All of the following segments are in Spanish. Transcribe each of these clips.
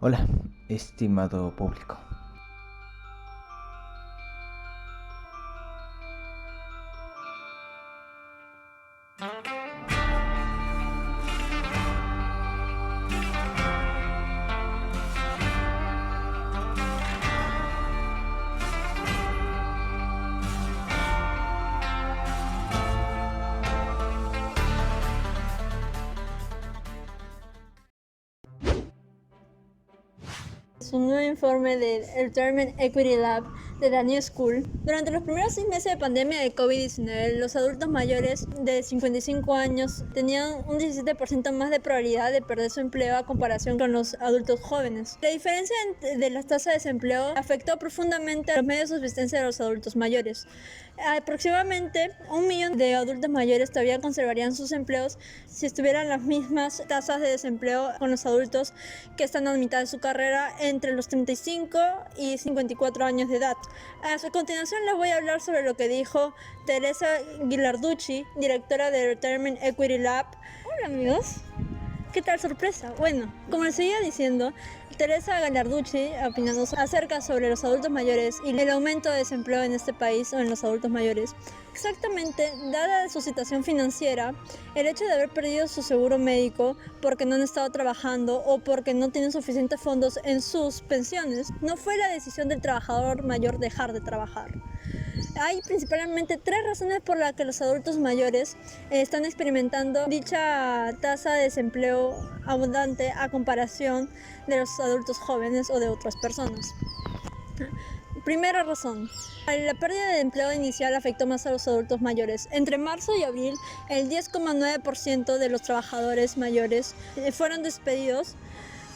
Hola, estimado público. Un nuevo informe del Retirement Equity Lab de la New School. Durante los primeros 6 meses de pandemia de COVID-19, los adultos mayores de 55 años tenían un 17% más de probabilidad de perder su empleo a comparación con los adultos jóvenes. La diferencia de las tasas de desempleo afectó profundamente a los medios de subsistencia de los adultos mayores. Aproximadamente 1 millón de adultos mayores todavía conservarían sus empleos si estuvieran las mismas tasas de desempleo con los adultos que están a mitad de su carrera entre los 35 y 54 años de edad. A continuación les voy a hablar sobre lo que dijo Teresa Ghilarducci, directora de Retirement Equity Lab. Hola amigos, ¿qué tal sorpresa? Bueno, como les seguía diciendo, Teresa Ghilarducci opinando acerca sobre los adultos mayores y el aumento de desempleo en este país o en los adultos mayores. Exactamente, dada su situación financiera, el hecho de haber perdido su seguro médico porque no han estado trabajando o porque no tienen suficientes fondos en sus pensiones, no fue la decisión del trabajador mayor dejar de trabajar. Hay principalmente 3 razones por las que los adultos mayores están experimentando dicha tasa de desempleo abundante a comparación de los adultos jóvenes o de otras personas. Primera razón. La pérdida de empleo inicial afectó más a los adultos mayores. Entre marzo y abril, el 10,9% de los trabajadores mayores fueron despedidos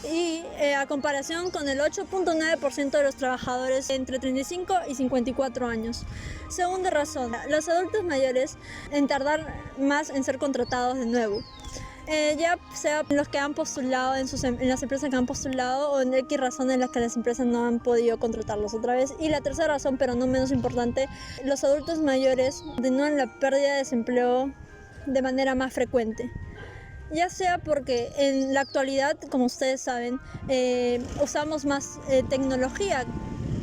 y a comparación con el 8,9% de los trabajadores entre 35 y 54 años. Segunda razón, los adultos mayores en tardar más en ser contratados de nuevo. Ya sea los que han postulado en las empresas que han postulado o en X razones en las que las empresas no han podido contratarlos otra vez. Y la tercera razón, pero no menos importante, los adultos mayores continúan la pérdida de desempleo de manera más frecuente. Ya sea porque en la actualidad, como ustedes saben, usamos más tecnología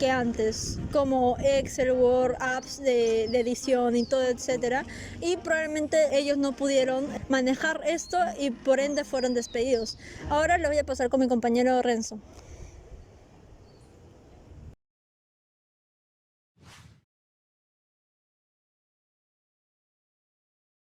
que antes, como Excel, Word, apps de edición y todo, etcétera, y probablemente ellos no pudieron manejar esto y por ende fueron despedidos. Ahora lo voy a pasar con mi compañero Renzo.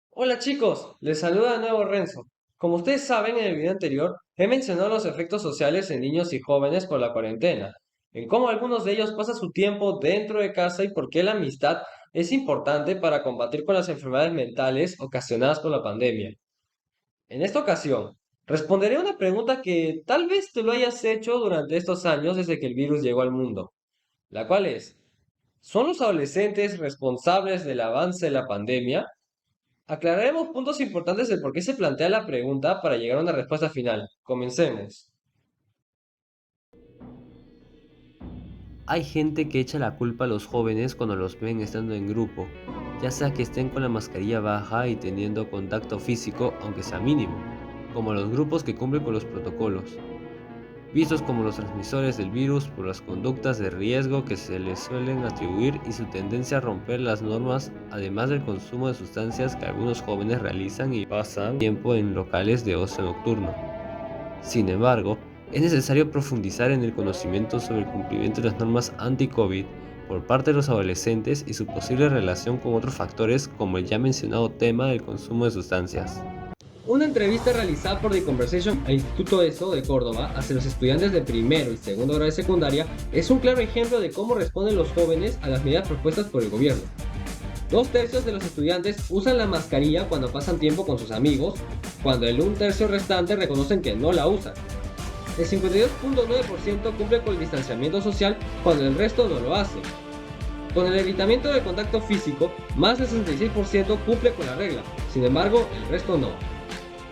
Hola chicos, les saluda de nuevo Renzo. Como ustedes saben, en el video anterior he mencionado los efectos sociales en niños y jóvenes por la cuarentena, en cómo algunos de ellos pasan su tiempo dentro de casa y por qué la amistad es importante para combatir con las enfermedades mentales ocasionadas por la pandemia. En esta ocasión, responderé a una pregunta que tal vez te lo hayas hecho durante estos años desde que el virus llegó al mundo, la cual es, ¿son los adolescentes responsables del avance de la pandemia? Aclararemos puntos importantes de por qué se plantea la pregunta para llegar a una respuesta final. Comencemos. Hay gente que echa la culpa a los jóvenes cuando los ven estando en grupo, ya sea que estén con la mascarilla baja y teniendo contacto físico aunque sea mínimo, como los grupos que cumplen con los protocolos, vistos como los transmisores del virus por las conductas de riesgo que se les suelen atribuir y su tendencia a romper las normas, además del consumo de sustancias que algunos jóvenes realizan y pasan tiempo en locales de ocio nocturno. Sin embargo, es necesario profundizar en el conocimiento sobre el cumplimiento de las normas anti-COVID por parte de los adolescentes y su posible relación con otros factores como el ya mencionado tema del consumo de sustancias. Una entrevista realizada por The Conversation al Instituto ESO de Córdoba hacia los estudiantes de primero y segundo grado de secundaria es un claro ejemplo de cómo responden los jóvenes a las medidas propuestas por el gobierno. 2/3 de los estudiantes usan la mascarilla cuando pasan tiempo con sus amigos, cuando el 1/3 restante reconocen que no la usan. El 52,9% cumple con el distanciamiento social cuando el resto no lo hace. Con el evitamiento del contacto físico, más del 66% cumple con la regla, sin embargo, el resto no.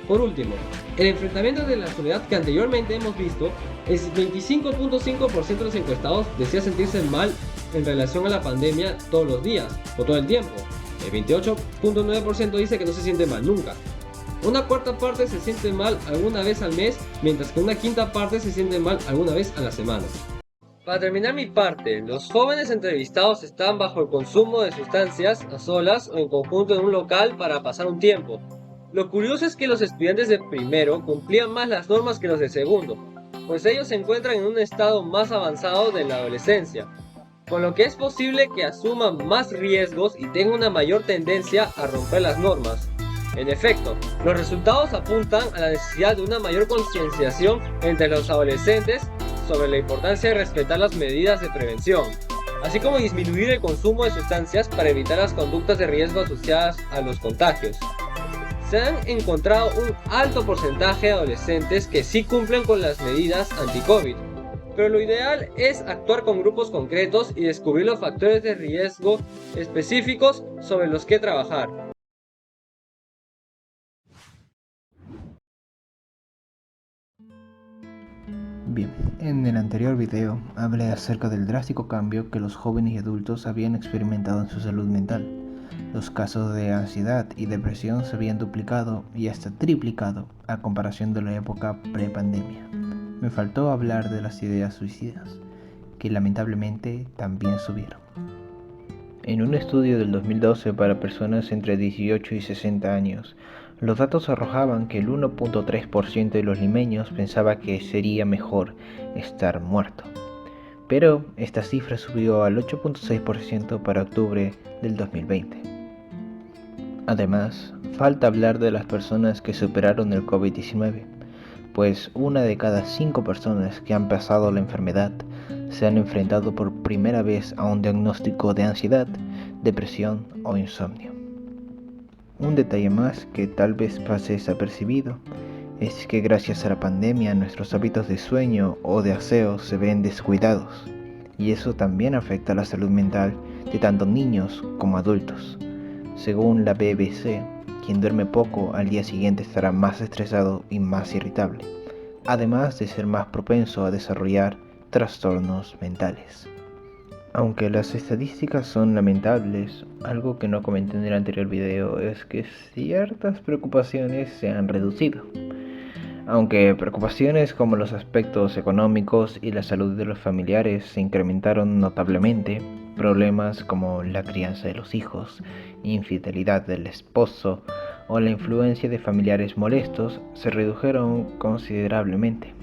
Por último, el enfrentamiento de la soledad que anteriormente hemos visto, el 25,5% de los encuestados decía sentirse mal en relación a la pandemia todos los días o todo el tiempo. El 28,9% dice que no se siente mal nunca. Una cuarta parte se siente mal alguna vez al mes, mientras que una quinta parte se siente mal alguna vez a la semana. Para terminar mi parte, los jóvenes entrevistados están bajo el consumo de sustancias a solas o en conjunto en un local para pasar un tiempo. Lo curioso es que los estudiantes de primero cumplían más las normas que los de segundo, pues ellos se encuentran en un estado más avanzado de la adolescencia, con lo que es posible que asuman más riesgos y tengan una mayor tendencia a romper las normas. En efecto, los resultados apuntan a la necesidad de una mayor concienciación entre los adolescentes sobre la importancia de respetar las medidas de prevención, así como disminuir el consumo de sustancias para evitar las conductas de riesgo asociadas a los contagios. Se han encontrado un alto porcentaje de adolescentes que sí cumplen con las medidas anti-COVID, pero lo ideal es actuar con grupos concretos y descubrir los factores de riesgo específicos sobre los que trabajar. Bien, en el anterior video hablé acerca del drástico cambio que los jóvenes y adultos habían experimentado en su salud mental. Los casos de ansiedad y depresión se habían duplicado y hasta triplicado a comparación de la época pre-pandemia. Me faltó hablar de las ideas suicidas, que lamentablemente también subieron. En un estudio del 2012 para personas entre 18 y 60 años, los datos arrojaban que el 1.3% de los limeños pensaba que sería mejor estar muerto. Pero esta cifra subió al 8.6% para octubre del 2020. Además, falta hablar de las personas que superaron el COVID-19, pues 1 de cada 5 personas que han pasado la enfermedad se han enfrentado por primera vez a un diagnóstico de ansiedad, depresión o insomnio. Un detalle más que tal vez pase desapercibido es que gracias a la pandemia nuestros hábitos de sueño o de aseo se ven descuidados, y eso también afecta la salud mental de tanto niños como adultos. Según la BBC, quien duerme poco al día siguiente estará más estresado y más irritable, además de ser más propenso a desarrollar trastornos mentales. Aunque las estadísticas son lamentables, algo que no comenté en el anterior video es que ciertas preocupaciones se han reducido. Aunque preocupaciones como los aspectos económicos y la salud de los familiares se incrementaron notablemente, problemas como la crianza de los hijos, infidelidad del esposo o la influencia de familiares molestos se redujeron considerablemente.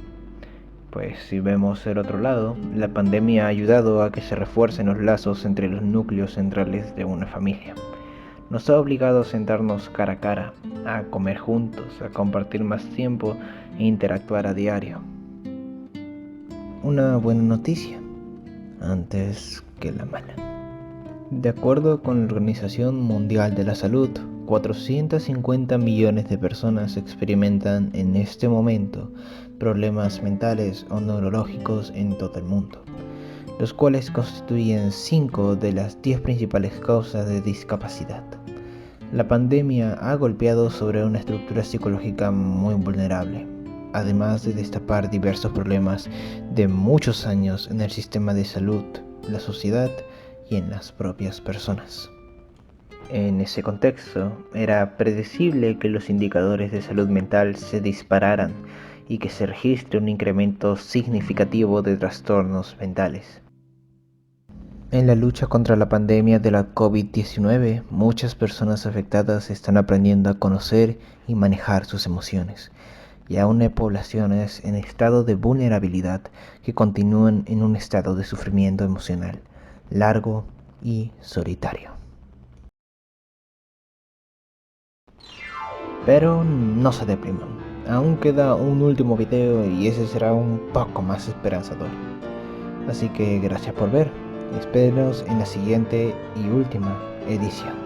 Pues si vemos el otro lado, la pandemia ha ayudado a que se refuercen los lazos entre los núcleos centrales de una familia. Nos ha obligado a sentarnos cara a cara, a comer juntos, a compartir más tiempo e interactuar a diario. Una buena noticia, antes que la mala. De acuerdo con la Organización Mundial de la Salud, 450 millones de personas experimentan en este momento problemas mentales o neurológicos en todo el mundo, los cuales constituyen 5 de las 10 principales causas de discapacidad. La pandemia ha golpeado sobre una estructura psicológica muy vulnerable, además de destapar diversos problemas de muchos años en el sistema de salud, la sociedad y en las propias personas. En ese contexto, era predecible que los indicadores de salud mental se dispararan y que se registre un incremento significativo de trastornos mentales. En la lucha contra la pandemia de la COVID-19, muchas personas afectadas están aprendiendo a conocer y manejar sus emociones, y aún hay poblaciones en estado de vulnerabilidad que continúan en un estado de sufrimiento emocional largo y solitario. Pero no se depriman, aún queda un último video y ese será un poco más esperanzador. Así que gracias por ver, espérenos en la siguiente y última edición.